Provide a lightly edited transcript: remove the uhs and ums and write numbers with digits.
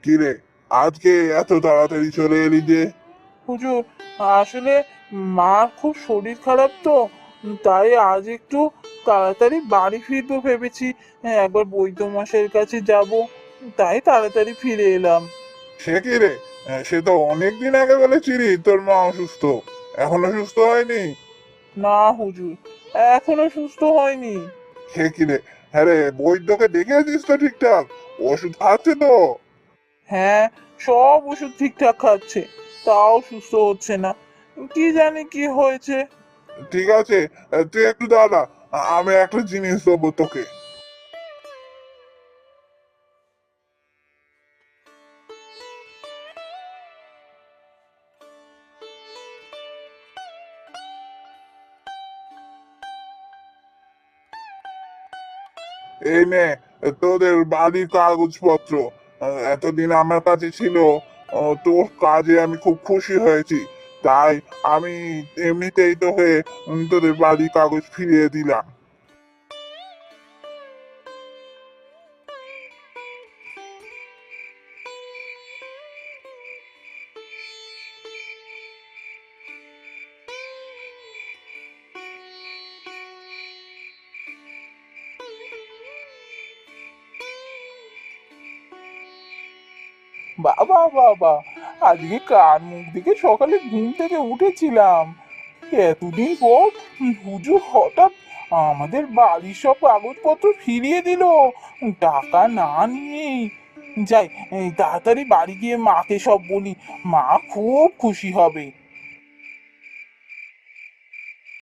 কিরে, আজকে এত তাড়াতাড়ি চলে এলি যে? হুজুর, আসলে মার খুব শরীর খারাপ তো, তাই আজ একটু তাড়াতাড়ি বাড়ি ফিরবো ভেবেছি। একবার বৈদ্য মশাইয়ের কাছে যাব, তাই তাড়াতাড়ি ফিরে এলাম। সে কি রে? সে তো অনেকদিন আগে বলেছিলি তোর মা অসুস্থ, এখনো সুস্থ হয়নি? না হুজুর, এখনো সুস্থ হয়নি। সে কি রে? হ্যাঁ রে, বৈদ্যকে দেখেছিস তো ঠিকঠাক? ওষুধ খাচ্ছে তো? হ্যাঁ, সব ওষুধ ঠিকঠাক খাচ্ছে, তাও সুস্থ হচ্ছে না। কি জানি কি হয়েছে। ঠিক আছে, তুই একটু দাঁড়া, আমি একটা জিনিস দেবো তোকে। এই নে, তোদের বাড়ির কাগজপত্র। এতদিন আমার কাছে ছিল। তোর কাজে আমি খুব খুশি হয়েছি, তাই আমি এমনিতেই তোকে তোদের বাড়ির কাগজ ফিরিয়ে দিলাম। বাবা বাবা, আজকে কার মুখ দেখে সকালে ঘুম থেকে উঠেছিলাম, এতদিন পর হুজুর হঠাৎ আমাদের বাড়ির সব কাগজপত্র ফিরিয়ে দিল, টাকা না নিয়েই। যাই, এই তাড়াতাড়ি বাড়ি গিয়ে মাকে সব বলি, মা খুব খুশি হবে।